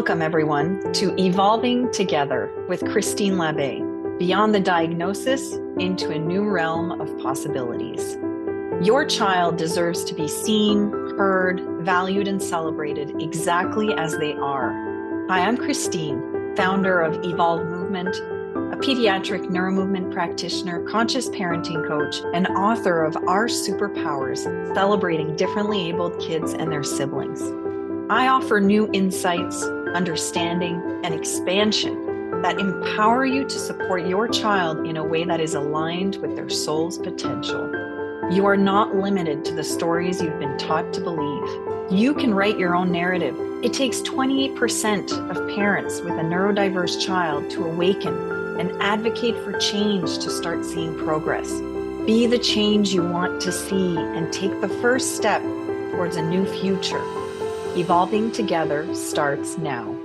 Welcome, everyone, to Evolving Together with Christine Labbé, beyond the diagnosis into a new realm of possibilities. Your child deserves to be seen, heard, valued, and celebrated exactly as they are. Hi, I'm Christine, founder of Evolve Movement, a pediatric neuromovement practitioner, conscious parenting coach, and author of Our Superpowers, celebrating differently abled kids and their siblings. I offer new insights, understanding, and expansion that empower you to support your child in a way that is aligned with their soul's potential. You are not limited to the stories you've been taught to believe. You can write your own narrative. It takes 28% of parents with a neurodiverse child to awaken and advocate for change to start seeing progress. Be the change you want to see and take the first step towards a new future. Evolving Together starts now.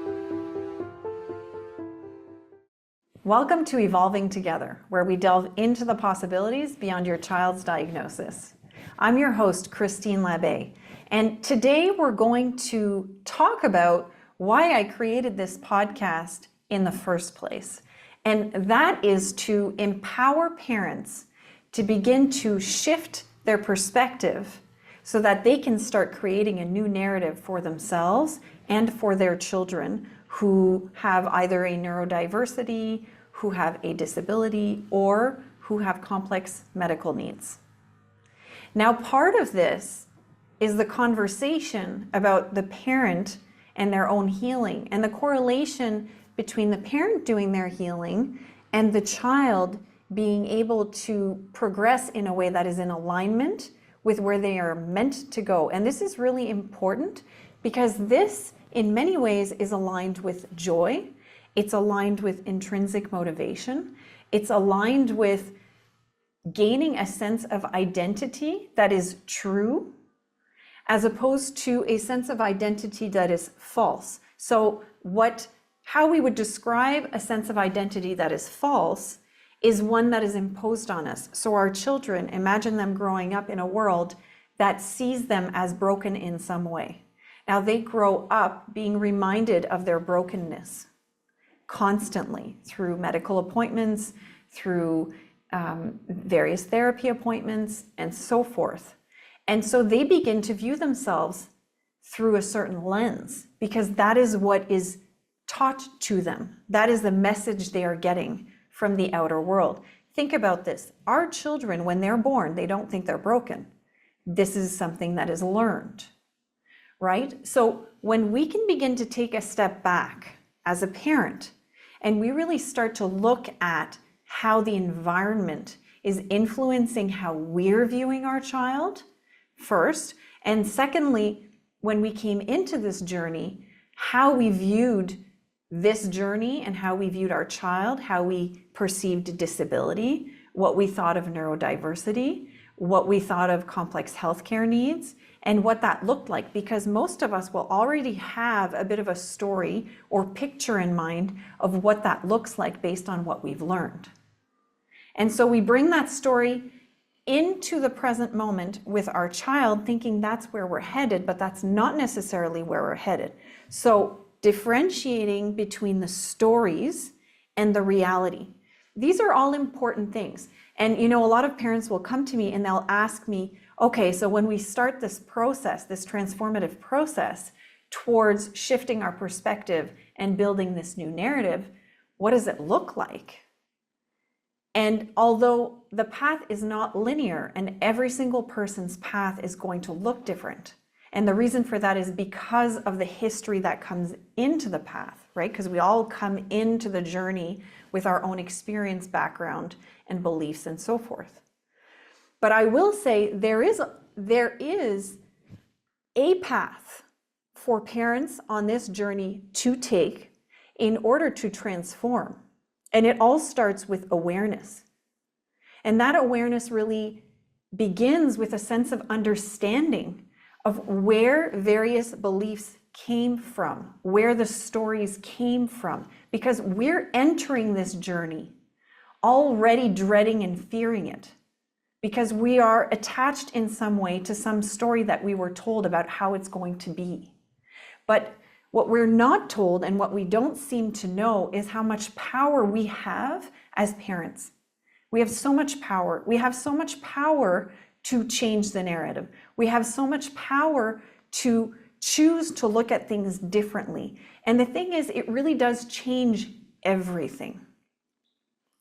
Welcome to Evolving Together, where we delve into the possibilities beyond your child's diagnosis. I'm your host, Christine Labbé, and today we're going to talk about why I created this podcast in the first place. And that is to empower parents to begin to shift their perspective so that they can start creating a new narrative for themselves and for their children who have either a neurodiversity, who have a disability, or who have complex medical needs. Now, part of this is the conversation about the parent and their own healing and the correlation between the parent doing their healing and the child being able to progress in a way that is in alignment with where they are meant to go. And this is really important because this, in many ways, is aligned with joy. It's aligned with intrinsic motivation. It's aligned with gaining a sense of identity that is true, as opposed to a sense of identity that is false. So how we would describe a sense of identity that is false is one that is imposed on us. So our children, imagine them growing up in a world that sees them as broken in some way. Now they grow up being reminded of their brokenness constantly through medical appointments, through various therapy appointments, and so forth. And so they begin to view themselves through a certain lens because that is what is taught to them. That is the message they are getting from the outer world. Think about this. Our children, when they're born, they don't think they're broken. This is something that is learned, right? So when we can begin to take a step back as a parent, and we really start to look at how the environment is influencing how we're viewing our child, first, and secondly, when we came into this journey, how we viewed this journey and how we viewed our child, how we perceived disability, what we thought of neurodiversity, what we thought of complex healthcare needs, and what that looked like, because most of us will already have a bit of a story or picture in mind of what that looks like based on what we've learned. And so we bring that story into the present moment with our child, thinking that's where we're headed, but that's not necessarily where we're headed. So differentiating between the stories and the reality. These are all important things. And a lot of parents will come to me and they'll ask me, okay, so when we start this process, this transformative process towards shifting our perspective and building this new narrative, what does it look like? And although the path is not linear and every single person's path is going to look different, and the reason for that is because of the history that comes into the path, right? Because we all come into the journey with our own experience, background, and beliefs, and so forth. But I will say there is a path for parents on this journey to take in order to transform. And it all starts with awareness. And that awareness really begins with a sense of understanding of where various beliefs came from, where the stories came from, because we're entering this journey already dreading and fearing it, because we are attached in some way to some story that we were told about how it's going to be. But What we're not told and what we don't seem to know is how much power we have as parents. We have so much power. We have so much power to change the narrative. We have so much power to choose to look at things differently. And the thing is, it really does change everything.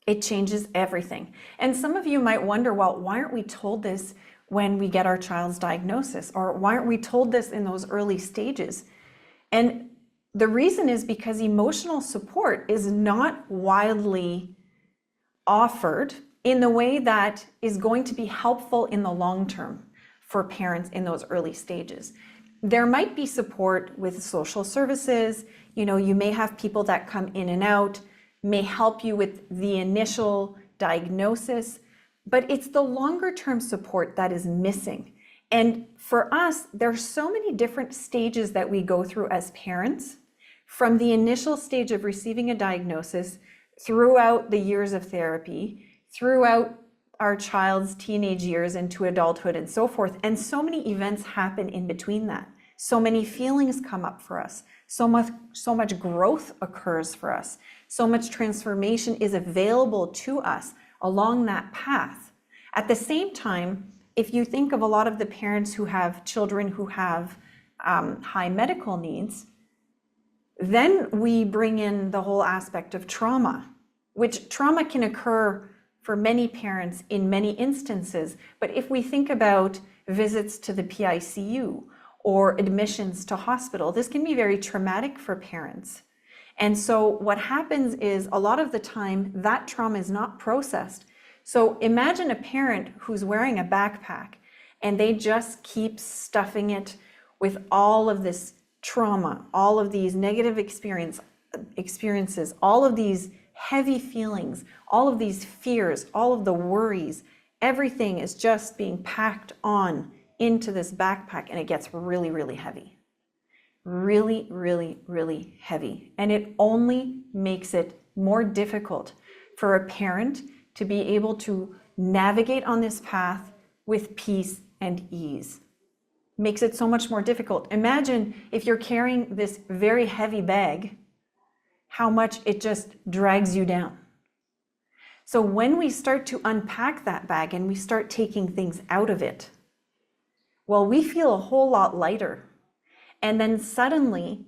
It changes everything. And some of you might wonder, well, why aren't we told this when we get our child's diagnosis? Or why aren't we told this in those early stages? And the reason is because emotional support is not widely offered in the way that is going to be helpful in the long term for parents in those early stages. There might be support with social services. You may have people that come in and out, may help you with the initial diagnosis, but it's the longer term support that is missing. And for us, there's so many different stages that we go through as parents, from the initial stage of receiving a diagnosis, throughout the years of therapy, throughout our child's teenage years into adulthood and so forth. And so many events happen in between that. So many feelings come up for us. So much growth occurs for us. So much transformation is available to us along that path. At the same time, if you think of a lot of the parents who have children who have high medical needs, then we bring in the whole aspect of trauma, which trauma can occur for many parents in many instances. But if we think about visits to the PICU or admissions to hospital, this can be very traumatic for parents. And so what happens is a lot of the time that trauma is not processed. So imagine a parent who's wearing a backpack and they just keep stuffing it with all of this trauma, all of these negative experiences, all of these heavy feelings, all of these fears, all of the worries. Everything is just being packed on into this backpack, and it gets really, really heavy. Really, really, really heavy. And it only makes it more difficult for a parent to be able to navigate on this path with peace and ease. Makes it so much more difficult. Imagine if you're carrying this very heavy bag, how much it just drags you down. So when we start to unpack that bag and we start taking things out of it, well, we feel a whole lot lighter. And then suddenly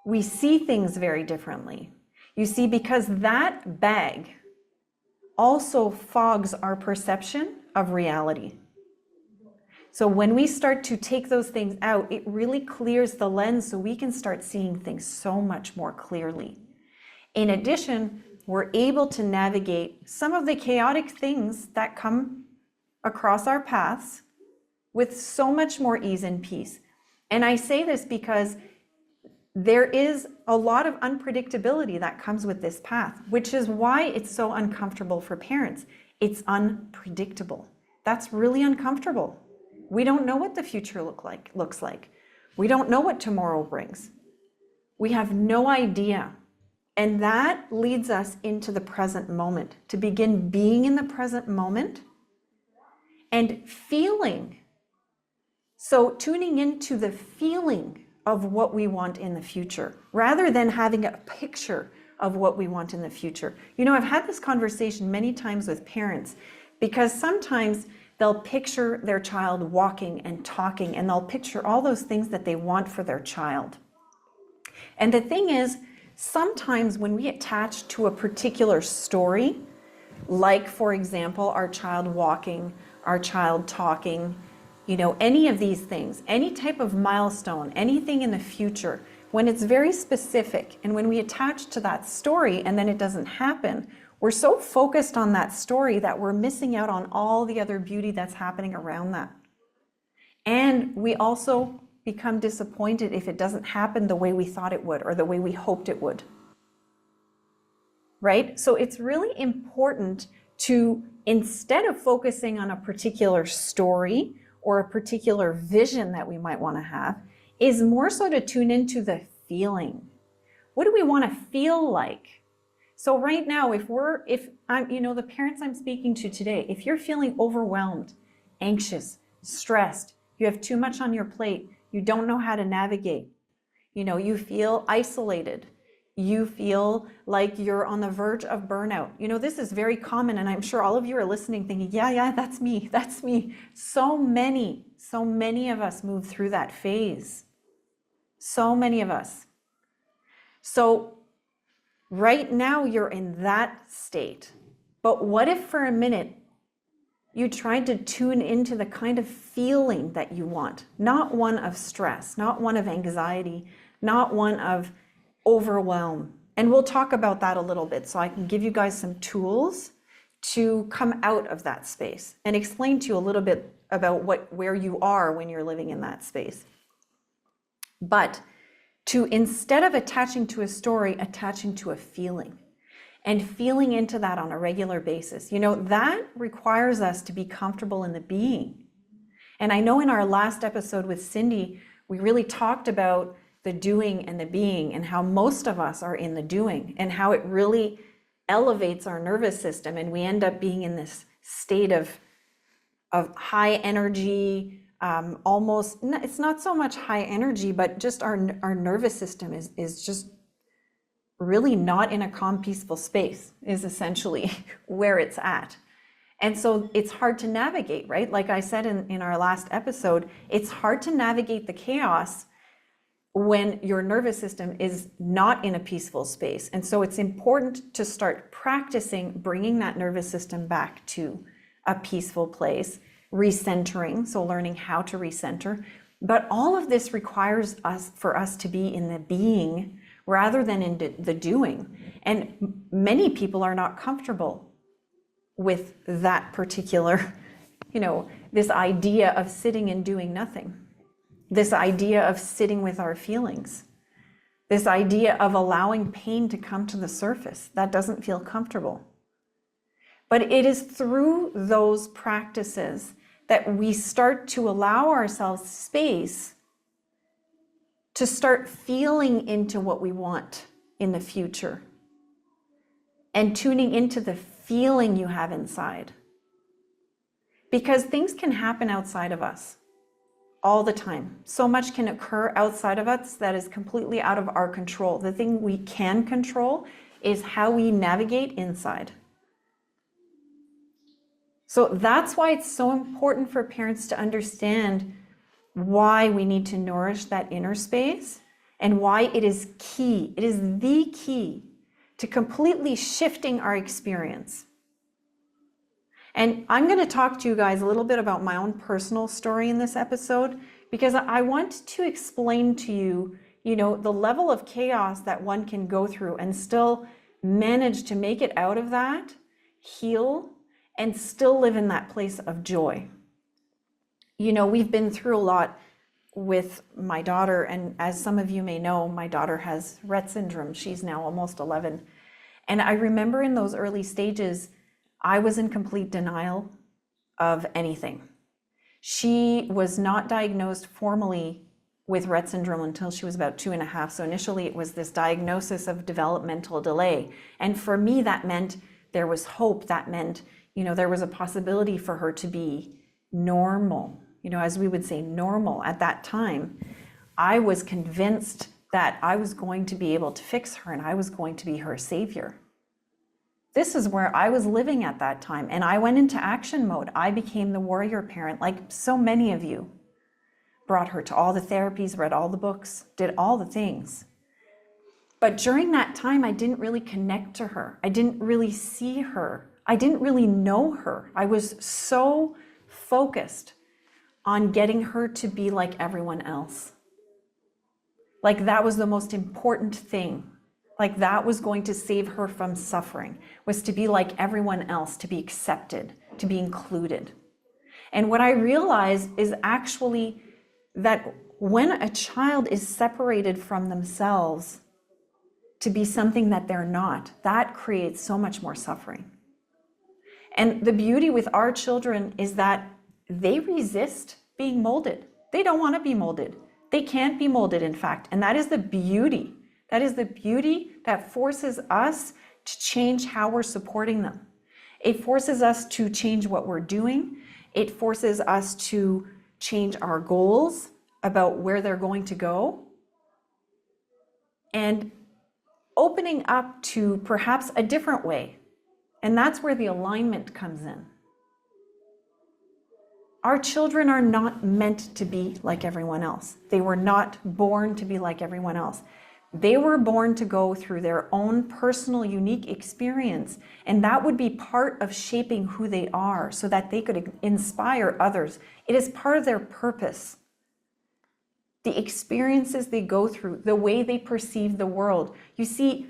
we see things very differently. You see, because that bag also fogs our perception of reality. So when we start to take those things out, it really clears the lens so we can start seeing things so much more clearly. In addition, we're able to navigate some of the chaotic things that come across our paths with so much more ease and peace. And I say this because there is a lot of unpredictability that comes with this path, which is why it's so uncomfortable for parents. It's unpredictable. That's really uncomfortable. We don't know what the future looks like. We don't know what tomorrow brings. We have no idea. And that leads us into the present moment, to begin being in the present moment and feeling. So tuning into the feeling of what we want in the future, rather than having a picture of what we want in the future. I've had this conversation many times with parents, because sometimes they'll picture their child walking and talking, and they'll picture all those things that they want for their child. And the thing is, sometimes when we attach to a particular story, like for example, our child walking, our child talking, any of these things, any type of milestone, anything in the future, when it's very specific and when we attach to that story and then it doesn't happen, we're so focused on that story that we're missing out on all the other beauty that's happening around that. And we also become disappointed if it doesn't happen the way we thought it would or the way we hoped it would. Right? So it's really important to, instead of focusing on a particular story or a particular vision that we might want to have, is more so to tune into the feeling. What do we want to feel like? So right now, if I'm, the parents I'm speaking to today, if you're feeling overwhelmed, anxious, stressed, you have too much on your plate, you don't know how to navigate, You feel isolated. You feel like you're on the verge of burnout. This is very common, and I'm sure all of you are listening thinking, yeah, that's me, that's me. So many of us move through that phase. So many of us. So right now you're in that state. But what if for a minute you tried to tune into the kind of feeling that you want? Not one of stress, not one of anxiety, not one of overwhelm. And we'll talk about that a little bit so I can give you guys some tools to come out of that space and explain to you a little bit about where you are when you're living in that space. But to, instead of attaching to a story, attaching to a feeling and feeling into that on a regular basis, that requires us to be comfortable in the being. And I know in our last episode with Cindy, we really talked about the doing and the being, and how most of us are in the doing, and how it really elevates our nervous system, and we end up being in this state of high energy, almost, it's not so much high energy, but just our nervous system is just really not in a calm, peaceful space, is essentially where it's at. And so it's hard to navigate, right? Like I said in our last episode, it's hard to navigate the chaos when your nervous system is not in a peaceful space. And so it's important to start practicing bringing that nervous system back to a peaceful place, recentering, so learning how to recenter. But all of this requires for us to be in the being rather than in the doing. And many people are not comfortable with that particular, this idea of sitting and doing nothing. This idea of sitting with our feelings, this idea of allowing pain to come to the surface, that doesn't feel comfortable. But it is through those practices that we start to allow ourselves space to start feeling into what we want in the future and tuning into the feeling you have inside. Because things can happen outside of us. All the time. So much can occur outside of us that is completely out of our control. The thing we can control is how we navigate inside. So that's why it's so important for parents to understand why we need to nourish that inner space and why it is key. It is the key to completely shifting our experience. And I'm going to talk to you guys a little bit about my own personal story in this episode, because I want to explain to you, the level of chaos that one can go through and still manage to make it out of that, heal, and still live in that place of joy. We've been through a lot with my daughter, and as some of you may know, my daughter has Rett syndrome. She's now almost 11. And I remember in those early stages, I was in complete denial of anything. She was not diagnosed formally with Rett syndrome until she was about 2.5. So initially it was this diagnosis of developmental delay. And for me, that meant there was hope. That meant, there was a possibility for her to be normal, as we would say, normal at that time. I was convinced that I was going to be able to fix her and I was going to be her savior. This is where I was living at that time, and I went into action mode. I became the warrior parent, like so many of you. Brought her to all the therapies, read all the books, did all the things. But during that time, I didn't really connect to her. I didn't really see her. I didn't really know her. I was so focused on getting her to be like everyone else. Like that was the most important thing. Like that was going to save her from suffering, was to be like everyone else, to be accepted, to be included. And what I realized is actually that when a child is separated from themselves to be something that they're not, that creates so much more suffering. And the beauty with our children is that they resist being molded. They don't want to be molded. They can't be molded, in fact. And that is the beauty. That is the beauty that forces us to change how we're supporting them. It forces us to change what we're doing. It forces us to change our goals about where they're going to go. and opening up to perhaps a different way. And that's where the alignment comes in. Our children are not meant to be like everyone else. They were not born to be like everyone else. They were born to go through their own personal, unique experience, and that would be part of shaping who they are so that they could inspire others. It is part of their purpose. The experiences they go through, the way they perceive the world. You see,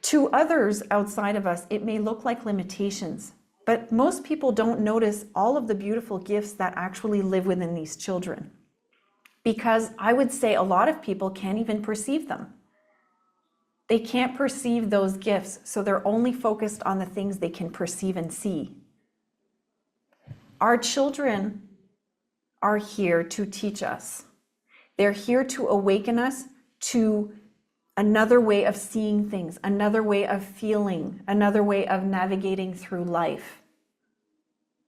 to others outside of us, it may look like limitations, but most people don't notice all of the beautiful gifts that actually live within these children. Because I would say a lot of people can't even perceive them. They can't perceive those gifts, so they're only focused on the things they can perceive and see. Our children are here to teach us. They're here to awaken us to another way of seeing things, another way of feeling, another way of navigating through life,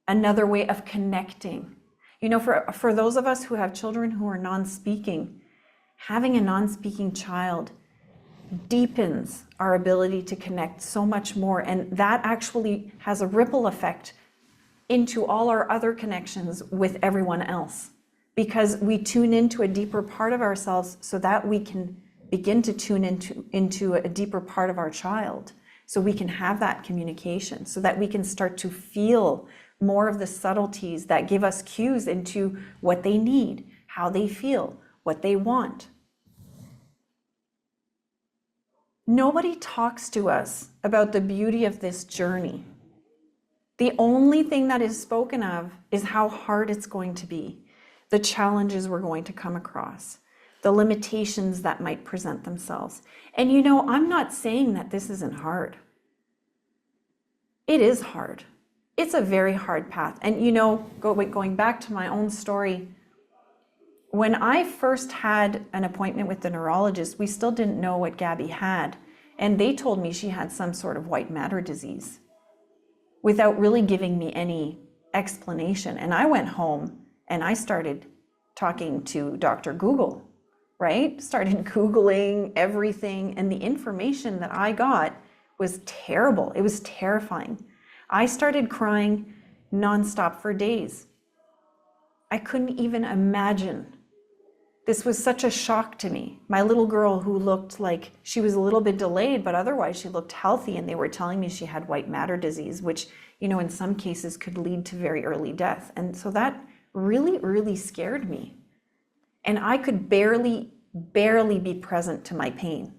another way of connecting. You know, for those of us who have children who are non-speaking, having a non-speaking child deepens our ability to connect so much more. And that actually has a ripple effect into all our other connections with everyone else, because we tune into a deeper part of ourselves so that we can begin to tune into a deeper part of our child, so we can have that communication, so that we can start to feel more of the subtleties that give us cues into what they need, how they feel, what they want. Nobody talks to us about the beauty of this journey. The only thing that is spoken of is how hard it's going to be, the challenges we're going to come across, the limitations that might present themselves. And you know, I'm not saying that this isn't hard. It is hard. It's a very hard path. And you know, going back to my own story, when I first had an appointment with the neurologist, we still didn't know what Gabby had. And they told me she had some sort of white matter disease without really giving me any explanation. And I went home and I started talking to Dr. Google, right? Started Googling everything. And the information that I got was terrible. It was terrifying. I started crying nonstop for days. I couldn't even imagine. This was such a shock to me. My little girl, who looked like she was a little bit delayed, but otherwise she looked healthy, and they were telling me she had white matter disease, which, you know, in some cases could lead to very early death. And so that really, really scared me. And I could barely be present to my pain.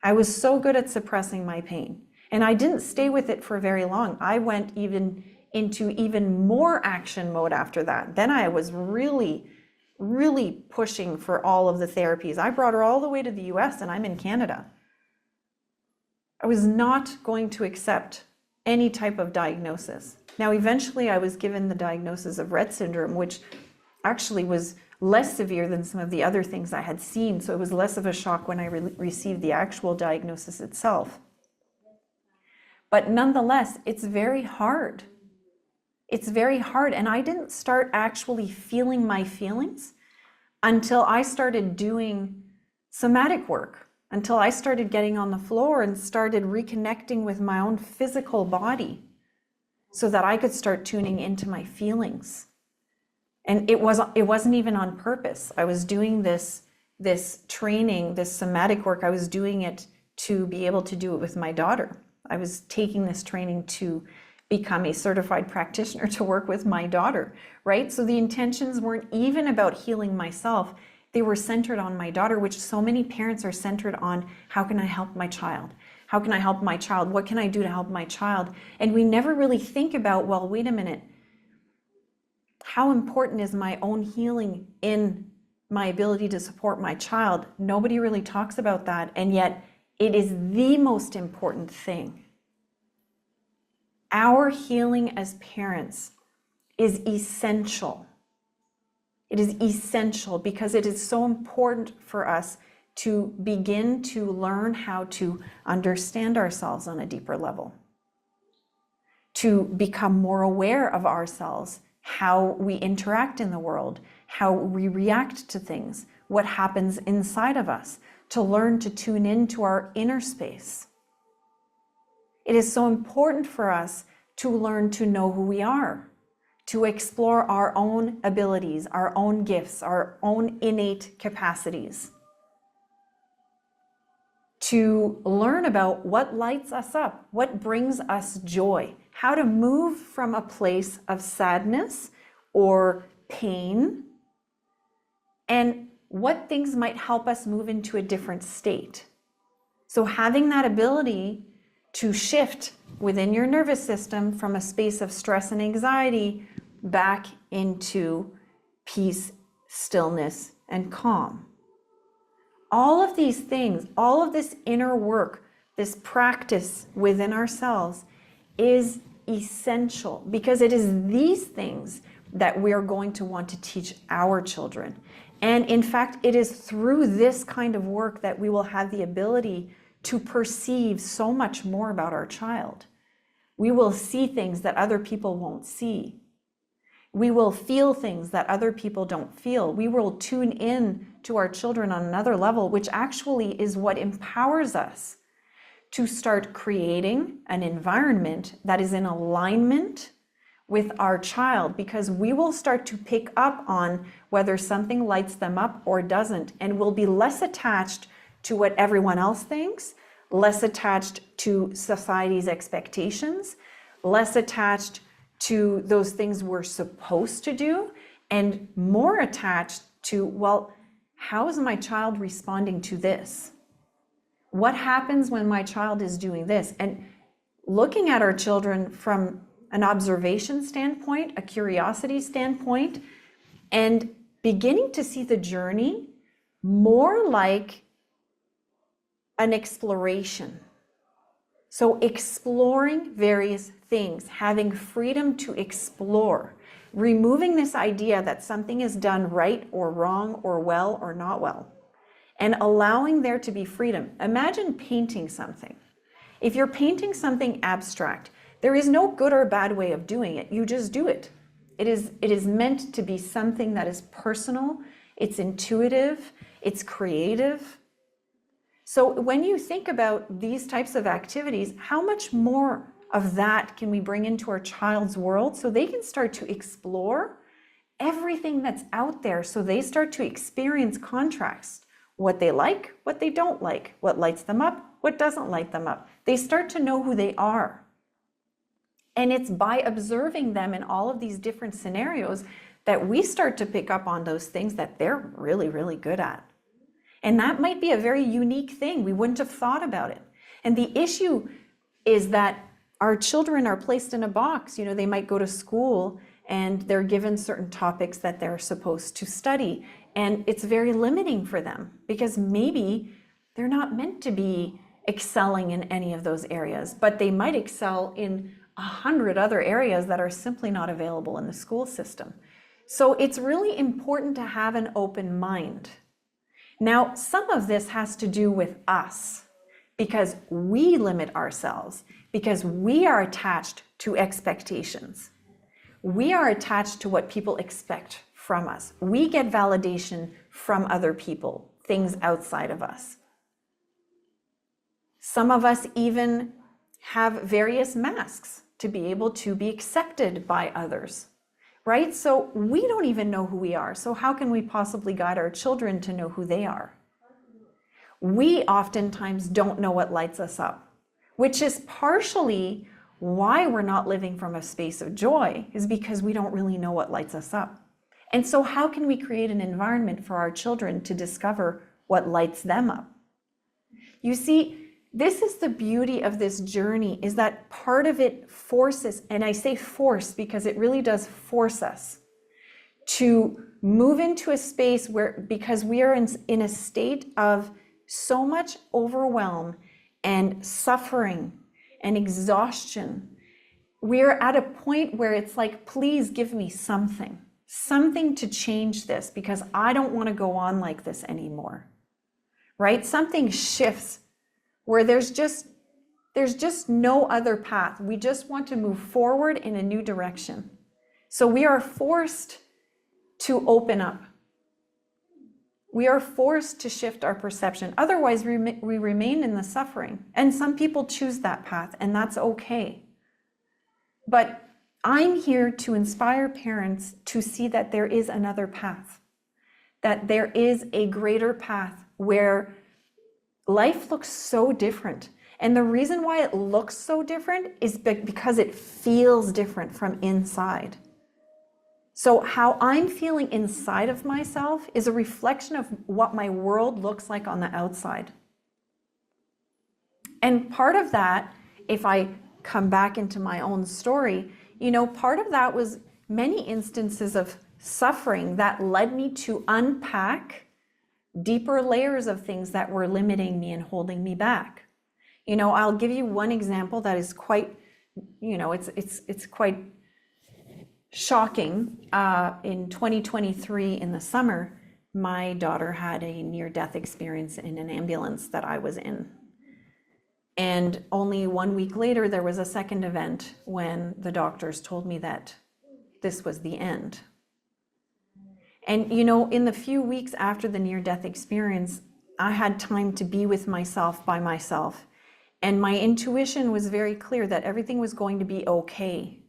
I was so good at suppressing my pain. And I didn't stay with it for very long. I went into even more action mode after that. Then I was really pushing for all of the therapies. I brought her all the way to the US, and I'm in Canada. I was not going to accept any type of diagnosis. Now, eventually I was given the diagnosis of Rett syndrome, which actually was less severe than some of the other things I had seen. So it was less of a shock when I received the actual diagnosis itself. But nonetheless, it's very hard. It's very hard. And I didn't start actually feeling my feelings until I started doing somatic work, until I started getting on the floor and started reconnecting with my own physical body so that I could start tuning into my feelings. And it wasn't even on purpose. I was doing this training, this somatic work, I was doing it to be able to do it with my daughter. I was taking this training to become a certified practitioner to work with my daughter, right? So the intentions weren't even about healing myself. They were centered on my daughter, which so many parents are centered on. How can I help my child? How can I help my child? What can I do to help my child? And we never really think about, well, wait a minute. How important is my own healing in my ability to support my child? Nobody really talks about that. And yet it is the most important thing. Our healing as parents is essential. It is essential because it is so important for us to begin to learn how to understand ourselves on a deeper level, to become more aware of ourselves, how we interact in the world, how we react to things, what happens inside of us, to learn to tune into our inner space. It is so important for us to learn to know who we are, to explore our own abilities, our own gifts, our own innate capacities, to learn about what lights us up, what brings us joy, how to move from a place of sadness or pain, and what things might help us move into a different state. So having that ability to shift within your nervous system from a space of stress and anxiety back into peace, stillness, and calm. All of these things, all of this inner work, this practice within ourselves is essential, because it is these things that we are going to want to teach our children. And in fact, it is through this kind of work that we will have the ability to perceive so much more about our child. We will see things that other people won't see. We will feel things that other people don't feel. We will tune in to our children on another level, which actually is what empowers us to start creating an environment that is in alignment with our child, because we will start to pick up on whether something lights them up or doesn't, and will be less attached to what everyone else thinks, less attached to society's expectations, less attached to those things we're supposed to do, and more attached to, well, how is my child responding to this? What happens when my child is doing this? And looking at our children from an observation standpoint, a curiosity standpoint, and beginning to see the journey more like an exploration. So exploring various things, having freedom to explore, removing this idea that something is done right or wrong or well or not well, and allowing there to be freedom. Imagine painting something. If you're painting something abstract, there is no good or bad way of doing it. You just do it. It is meant to be something that is personal, it's intuitive, it's creative. So when you think about these types of activities, how much more of that can we bring into our child's world so they can start to explore everything that's out there, so they start to experience contrast, what they like, what they don't like, what lights them up, what doesn't light them up. They start to know who they are. And it's by observing them in all of these different scenarios that we start to pick up on those things that they're really, really good at. And that might be a very unique thing. We wouldn't have thought about it. And the issue is that our children are placed in a box. You know, they might go to school and they're given certain topics that they're supposed to study. And it's very limiting for them because maybe they're not meant to be excelling in any of those areas, but they might excel in 100 other areas that are simply not available in the school system. So it's really important to have an open mind. Now, some of this has to do with us because we limit ourselves, because we are attached to expectations. We are attached to what people expect from us. We get validation from other people, things outside of us. Some of us even have various masks to be able to be accepted by others, right? So we don't even know who we are. So how can we possibly guide our children to know who they are? We oftentimes don't know what lights us up, which is partially why we're not living from a space of joy, is because we don't really know what lights us up. And so how can we create an environment for our children to discover what lights them up? You see, this is the beauty of this journey, is that part of it forces, and I say force because it really does force us to move into a space where, because we are in a state of so much overwhelm and suffering and exhaustion, we're at a point where it's like, please give me something to change this, because I don't want to go on like this anymore, right? Something shifts where there's just no other path. We just want to move forward in a new direction. So we are forced to open up. We are forced to shift our perception. Otherwise, we remain in the suffering. And some people choose that path, and that's okay. But I'm here to inspire parents to see that there is another path, that there is a greater path where life looks so different. And the reason why it looks so different is because it feels different from inside. So how I'm feeling inside of myself is a reflection of what my world looks like on the outside. And part of that, if I come back into my own story, part of that was many instances of suffering that led me to unpack deeper layers of things that were limiting me and holding me back. I'll give you one example that is quite, it's quite shocking. In 2023 in the summer, my daughter had a near-death experience in an ambulance that I was in. And only 1 week later, there was a second event when the doctors told me that this was the end. And in the few weeks after the near-death experience, I had time to be with myself by myself. And my intuition was very clear that everything was going to be okay.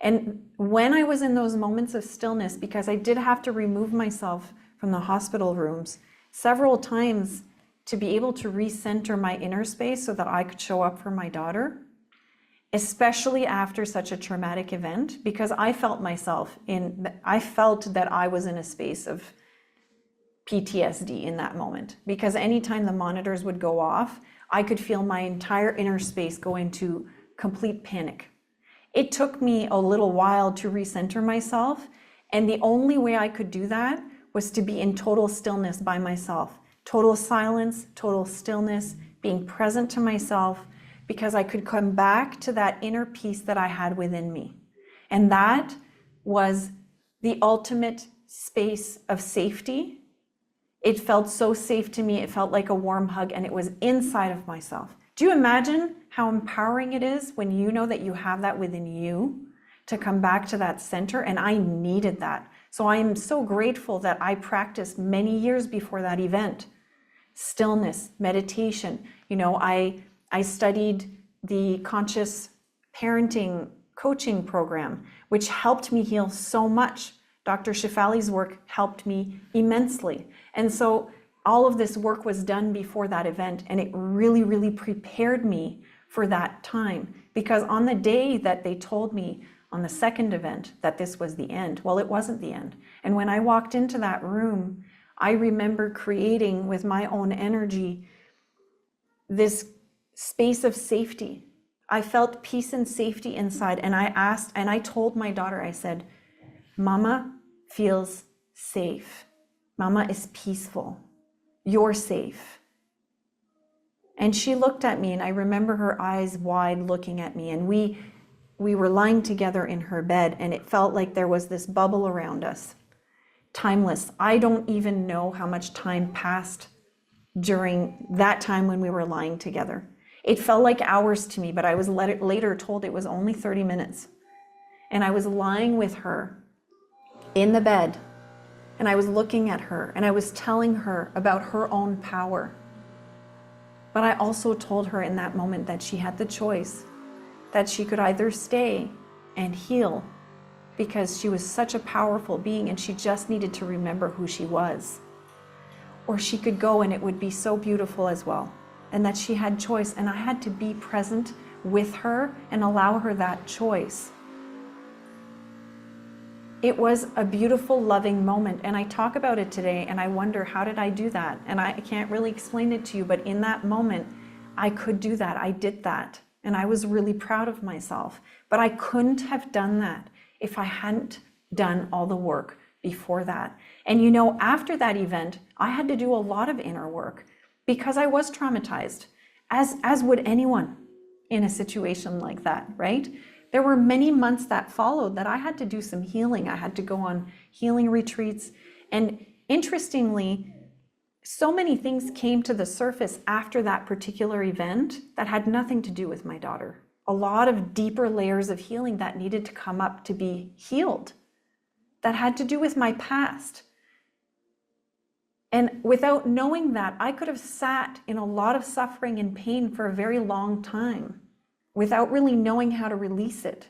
And when I was in those moments of stillness, because I did have to remove myself from the hospital rooms several times to be able to recenter my inner space so that I could show up for my daughter, especially after such a traumatic event, because I felt that I was in a space of PTSD in that moment. Because anytime the monitors would go off, I could feel my entire inner space go into complete panic. It took me a little while to recenter myself, and the only way I could do that was to be in total stillness by myself. Total silence, total stillness, being present to myself, because I could come back to that inner peace that I had within me. And that was the ultimate space of safety. It felt so safe to me. It felt like a warm hug, and it was inside of myself. Do you imagine how empowering it is when you know that you have that within you to come back to that center? And I needed that. So I am so grateful that I practiced many years before that event. Stillness, meditation. I studied the conscious parenting coaching program, which helped me heal so much. Dr. Shefali's work helped me immensely. And so all of this work was done before that event, and it really, really prepared me for that time. Because on the day that they told me on the second event that this was the end, well, it wasn't the end. And when I walked into that room, I remember creating with my own energy this space of safety. I felt peace and safety inside, and I told my daughter, I said, Mama feels safe. Mama is peaceful. You're safe. And she looked at me, and I remember her eyes wide looking at me, and we were lying together in her bed, and it felt like there was this bubble around us. Timeless. I don't even know how much time passed during that time when we were lying together. It felt like hours to me, but I was later told it was only 30 minutes. And I was lying with her in the bed, and I was looking at her, and I was telling her about her own power. But I also told her in that moment that she had the choice, that she could either stay and heal, because she was such a powerful being and she just needed to remember who she was, or she could go and it would be so beautiful as well. And that she had choice, and I had to be present with her and allow her that choice. It was a beautiful, loving moment, and I talk about it today, and I wonder, how did I do that? And I can't really explain it to you, but in that moment, I could do that. I did that, and I was really proud of myself. But I couldn't have done that if I hadn't done all the work before that. And after that event, I had to do a lot of inner work, because I was traumatized, as would anyone in a situation like that, right? There were many months that followed that I had to do some healing. I had to go on healing retreats. And interestingly, so many things came to the surface after that particular event that had nothing to do with my daughter. A lot of deeper layers of healing that needed to come up to be healed, that had to do with my past. And without knowing that, I could have sat in a lot of suffering and pain for a very long time without really knowing how to release it.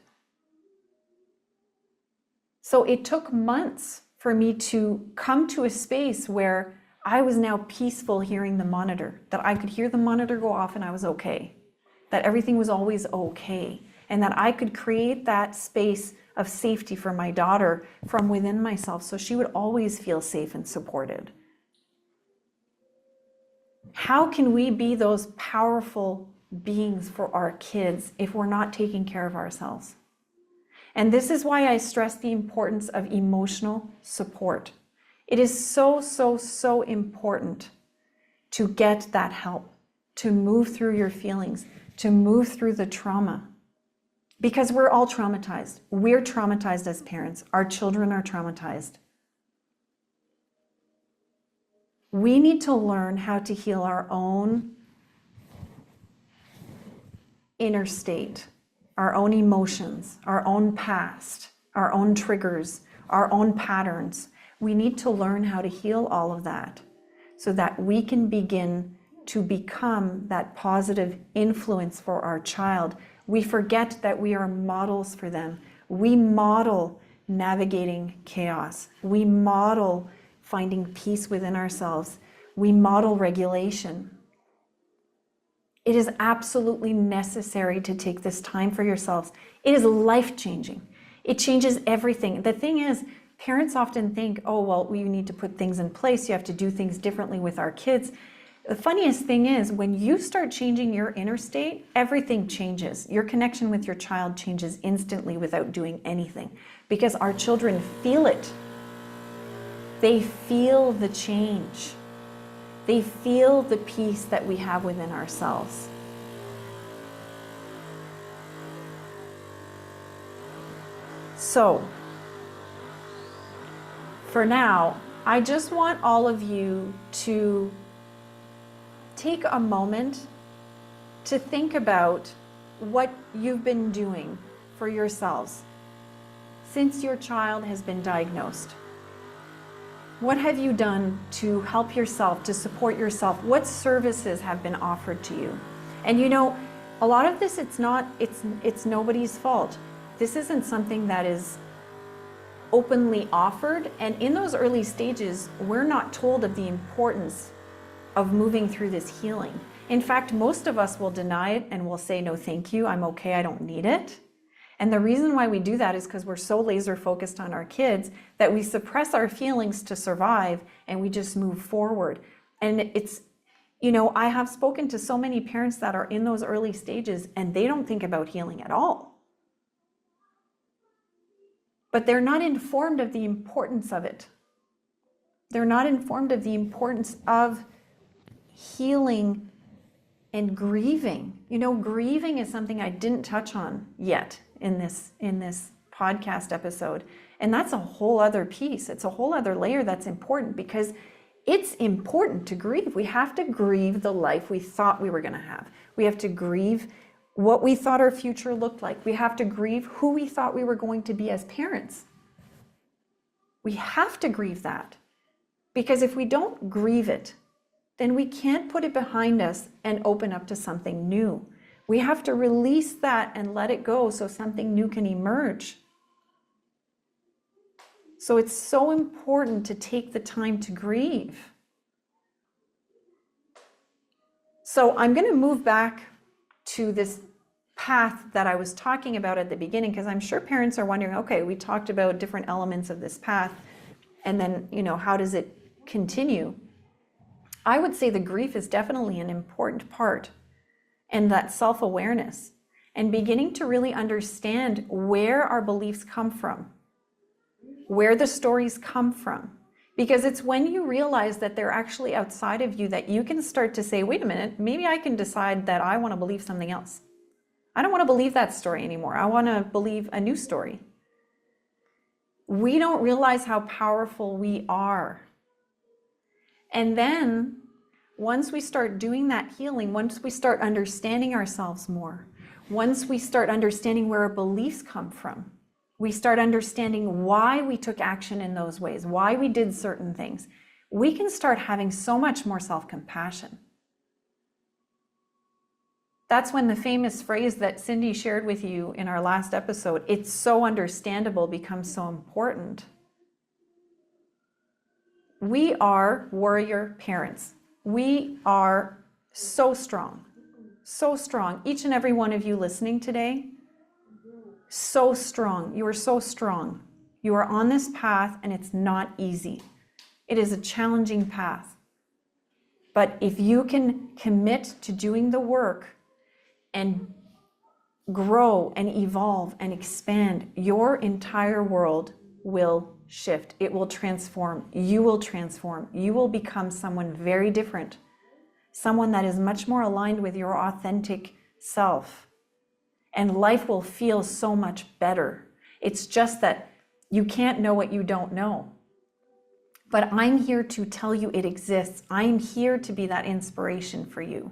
So it took months for me to come to a space where I was now peaceful hearing the monitor, that I could hear the monitor go off and I was okay, that everything was always okay, and that I could create that space of safety for my daughter from within myself so she would always feel safe and supported. How can we be those powerful beings for our kids if we're not taking care of ourselves? And this is why I stress the importance of emotional support. It is so, so, so important to get that help, to move through your feelings, to move through the trauma. Because we're all traumatized. We're traumatized as parents. Our children are traumatized. We need to learn how to heal our own inner state, our own emotions, our own past, our own triggers, our own patterns. We need to learn how to heal all of that so that we can begin to become that positive influence for our child. We forget that we are models for them. We model navigating chaos. We model finding peace within ourselves. We model regulation. It is absolutely necessary to take this time for yourselves. It is life-changing. It changes everything. The thing is, parents often think, oh, well, you need to put things in place. You have to do things differently with our kids. The funniest thing is, when you start changing your inner state, everything changes. Your connection with your child changes instantly without doing anything, because our children feel it. They feel the change. They feel the peace that we have within ourselves. So, for now, I just want all of you to take a moment to think about what you've been doing for yourselves since your child has been diagnosed. What have you done to help yourself, to support yourself? What services have been offered to you? And you know, a lot of this, it's nobody's fault. This isn't something that is openly offered. And in those early stages, we're not told of the importance of moving through this healing. In fact, most of us will deny it and will say, no, thank you, I'm okay, I don't need it. And the reason why we do that is because we're so laser focused on our kids that we suppress our feelings to survive and we just move forward. And it's, you know, I have spoken to so many parents that are in those early stages and they don't think about healing at all. But they're not informed of the importance of it. They're not informed of the importance of healing and grieving. You know, grieving is something I didn't touch on yet in this podcast episode. And that's a whole other piece. It's a whole other layer that's important, because it's important to grieve. We have to grieve the life we thought we were going to have. We have to grieve what we thought our future looked like. We have to grieve who we thought we were going to be as parents. We have to grieve that, because if we don't grieve it, then we can't put it behind us and open up to something new. We have to release that and let it go so something new can emerge. So it's so important to take the time to grieve. So I'm going to move back to this path that I was talking about at the beginning, because I'm sure parents are wondering, okay, we talked about different elements of this path, and then, you know, how does it continue? I would say the grief is definitely an important part, and that self-awareness and beginning to really understand where our beliefs come from, where the stories come from. Because it's when you realize that they're actually outside of you that you can start to say, wait a minute, maybe I can decide that I want to believe something else. I don't want to believe that story anymore. I want to believe a new story. We don't realize how powerful we are. And then once we start doing that healing, once we start understanding ourselves more, once we start understanding where our beliefs come from, we start understanding why we took action in those ways, why we did certain things, we can start having so much more self-compassion. That's when the famous phrase that Cindy shared with you in our last episode, "It's so understandable," becomes so important. We are warrior parents. We are so strong, so strong. Each and every one of you listening today, so strong. You are so strong. You are on this path and it's not easy. It is a challenging path. But if you can commit to doing the work and grow and evolve and expand, your entire world will shift. It will transform. You will transform. You will become someone very different, someone that is much more aligned with your authentic self. And life will feel so much better. It's just that you can't know what you don't know. But I'm here to tell you it exists. I'm here to be that inspiration for you.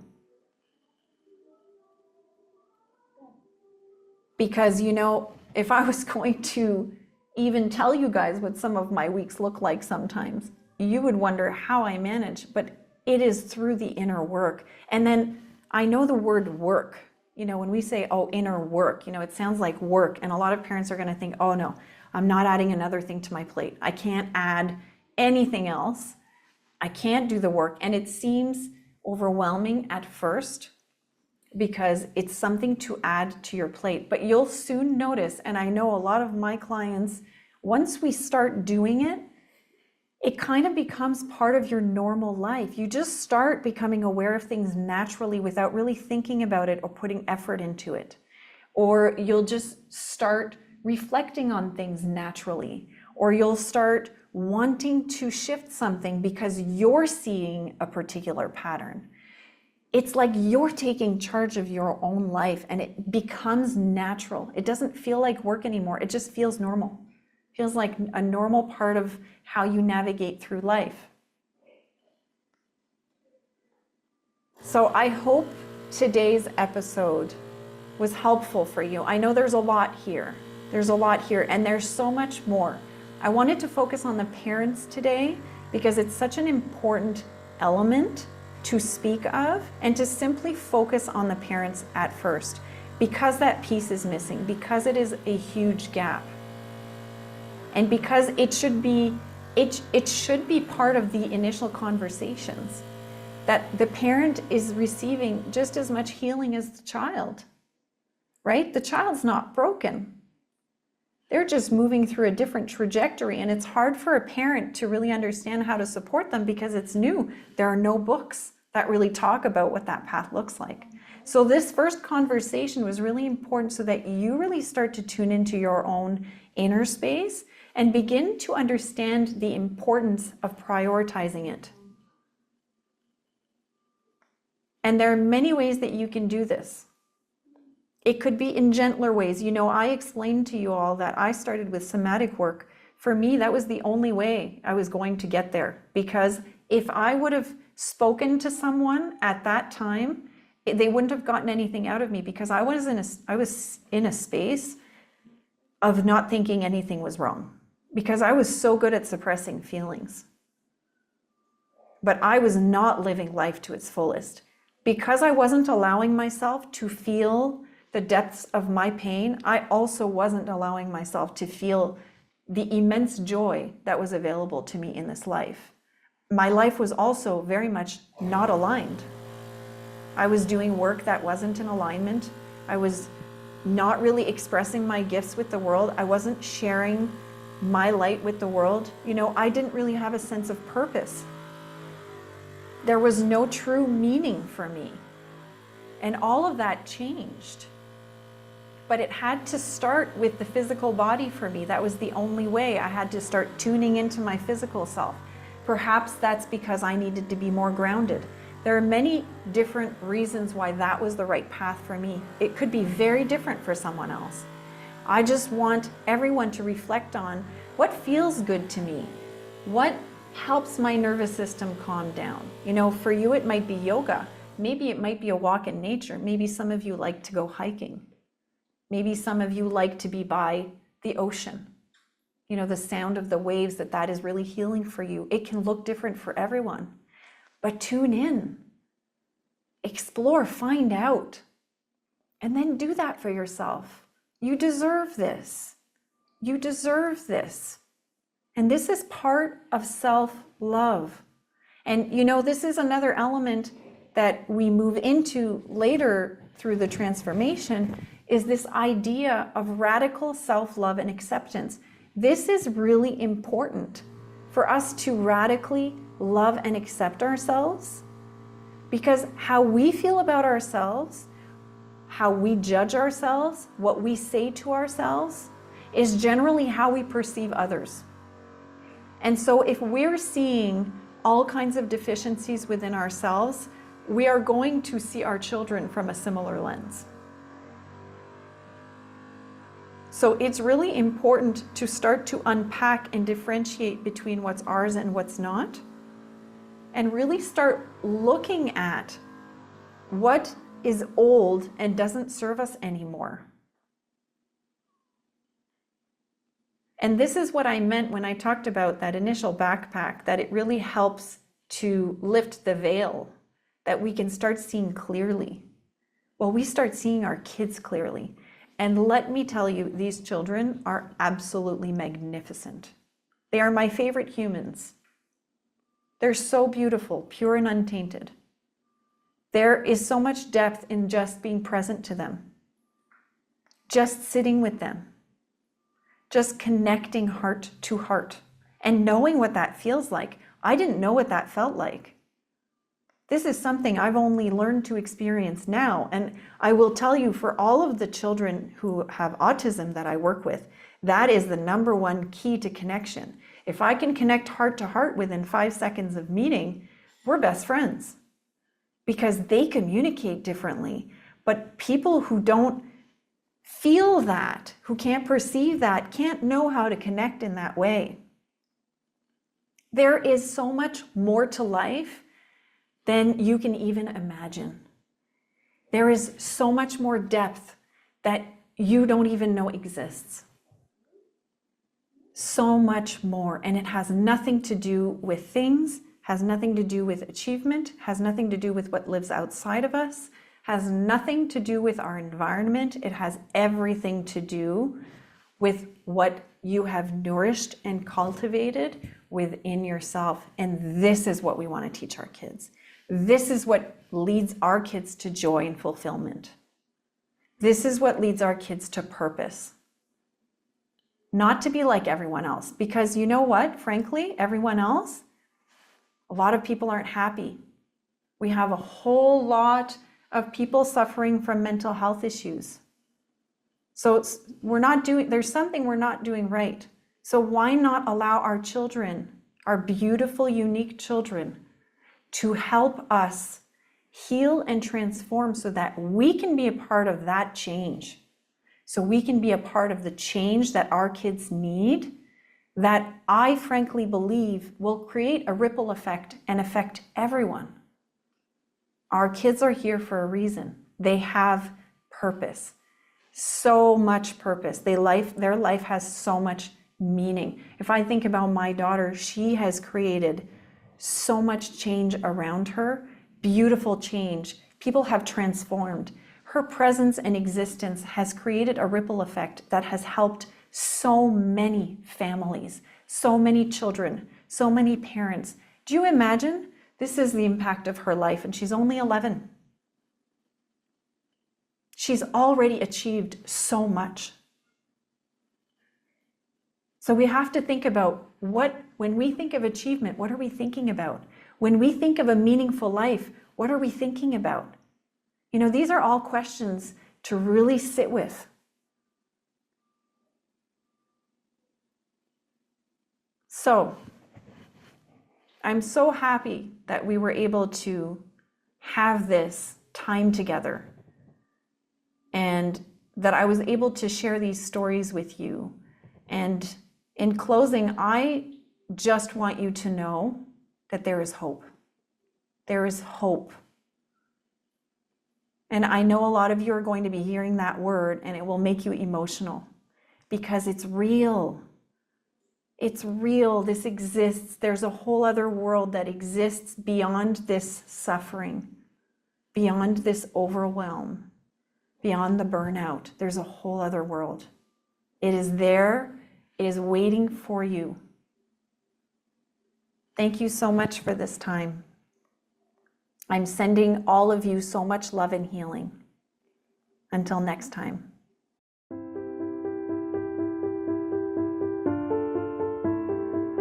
Because, you know, if I was going to even tell you guys what some of my weeks look like sometimes, you would wonder how I manage, but it is through the inner work. And then I know the word work, you know, when we say, oh, inner work, you know, it sounds like work. And a lot of parents are going to think, oh no, I'm not adding another thing to my plate. I can't add anything else. I can't do the work. And it seems overwhelming at first, because it's something to add to your plate. But you'll soon notice, and I know a lot of my clients, once we start doing it, it kind of becomes part of your normal life. You just start becoming aware of things naturally without really thinking about it or putting effort into it. Or you'll just start reflecting on things naturally. Or you'll start wanting to shift something because you're seeing a particular pattern. It's like you're taking charge of your own life and it becomes natural. It doesn't feel like work anymore. It just feels normal. It feels like a normal part of how you navigate through life. So I hope today's episode was helpful for you. I know there's a lot here. There's a lot here and there's so much more. I wanted to focus on the parents today because it's such an important element to speak of, and to simply focus on the parents at first, because that piece is missing, because it is a huge gap, and because it should be part of the initial conversations, that the parent is receiving just as much healing as the child, right? The child's not broken. They're just moving through a different trajectory, and it's hard for a parent to really understand how to support them because it's new. There are no books that really talk about what that path looks like. So this first conversation was really important so that you really start to tune into your own inner space and begin to understand the importance of prioritizing it. And there are many ways that you can do this. It could be in gentler ways. You know, I explained to you all that I started with somatic work. For me, that was the only way I was going to get there, because if I would have spoken to someone at that time, they wouldn't have gotten anything out of me, because I was in a space of not thinking anything was wrong, because I was so good at suppressing feelings. But I was not living life to its fullest, because I wasn't allowing myself to feel the depths of my pain. I also wasn't allowing myself to feel the immense joy that was available to me in this life. My life was also very much not aligned. I was doing work that wasn't in alignment. I was not really expressing my gifts with the world. I wasn't sharing my light with the world. You know, I didn't really have a sense of purpose. There was no true meaning for me. And all of that changed. But it had to start with the physical body for me. That was the only way. I had to start tuning into my physical self. Perhaps that's because I needed to be more grounded. There are many different reasons why that was the right path for me. It could be very different for someone else. I just want everyone to reflect on what feels good to me. What helps my nervous system calm down? You know, for you it might be yoga. Maybe it might be a walk in nature. Maybe some of you like to go hiking. Maybe some of you like to be by the ocean. the sound of the waves, that is really healing for you. It can look different for everyone, but tune in, explore, find out, and then do that for yourself. You deserve this. You deserve this. And this is part of self-love. And this is another element that we move into later through the transformation, is this idea of radical self-love and acceptance. This is really important for us to radically love and accept ourselves, because how we feel about ourselves, how we judge ourselves, what we say to ourselves, is generally how we perceive others. And so if we're seeing all kinds of deficiencies within ourselves, we are going to see our children from a similar lens. So it's really important to start to unpack and differentiate between what's ours and what's not, and really start looking at what is old and doesn't serve us anymore. And this is what I meant when I talked about that initial backpack, that it really helps to lift the veil, that we can start seeing clearly. Well, we start seeing our kids clearly. And let me tell you, these children are absolutely magnificent. They are my favorite humans. They're so beautiful, pure and untainted. There is so much depth in just being present to them, just sitting with them, just connecting heart to heart and knowing what that feels like. I didn't know what that felt like. This is something I've only learned to experience now. And I will tell you, for all of the children who have autism that I work with, that is the number one key to connection. If I can connect heart to heart within 5 seconds of meeting, we're best friends, because they communicate differently. But people who don't feel that, who can't perceive that, can't know how to connect in that way. There is so much more to life than you can even imagine. There is so much more depth that you don't even know exists. So much more. And it has nothing to do with things, has nothing to do with achievement, has nothing to do with what lives outside of us, has nothing to do with our environment. It has everything to do with what you have nourished and cultivated within yourself. And this is what we want to teach our kids. This is what leads our kids to joy and fulfillment. This is what leads our kids to purpose. Not to be like everyone else, because you know what, frankly, everyone else, a lot of people aren't happy. We have a whole lot of people suffering from mental health issues. So there's something we're not doing right. So why not allow our children, our beautiful, unique children, to help us heal and transform so that we can be a part of that change. So we can be a part of the change that our kids need, that I frankly believe will create a ripple effect and affect everyone. Our kids are here for a reason. They have purpose, so much purpose. Their life has so much meaning. If I think about my daughter, she has created so much change around her, beautiful change. People have transformed. Her presence and existence has created a ripple effect that has helped so many families, so many children, so many parents. Do you imagine? This is the impact of her life, and she's only 11. She's already achieved so much. So we have to think about when we think of achievement, what are we thinking about? When we think of a meaningful life, what are we thinking about? These are all questions to really sit with. So I'm so happy that we were able to have this time together, and that I was able to share these stories with you. And in closing, I just want you to know that there is hope. There is hope. And I know a lot of you are going to be hearing that word, and it will make you emotional, because it's real. It's real. This exists. There's a whole other world that exists beyond this suffering, beyond this overwhelm, beyond the burnout. There's a whole other world. It is there. It is waiting for you. Thank you so much for this time. I'm sending all of you so much love and healing. Until next time.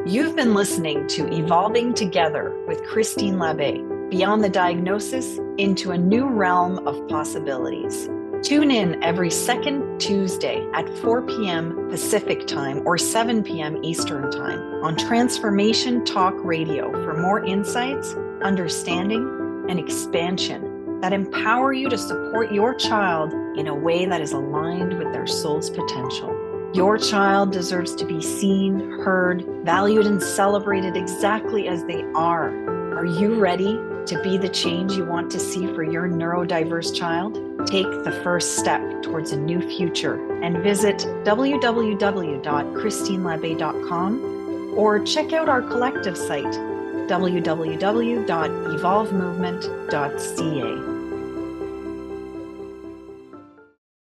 You've been listening to Evolving Together with Christine Labbé, beyond the diagnosis into a new realm of possibilities. Tune in every second Tuesday at 4 p.m. Pacific Time or 7 p.m. Eastern Time on Transformation Talk Radio for more insights, understanding, and expansion that empower you to support your child in a way that is aligned with their soul's potential. Your child deserves to be seen, heard, valued, and celebrated exactly as they are. Are you ready to be the change you want to see for your neurodiverse child? Take the first step towards a new future and visit www.christinelabbe.com or check out our collective site, www.evolvemovement.ca.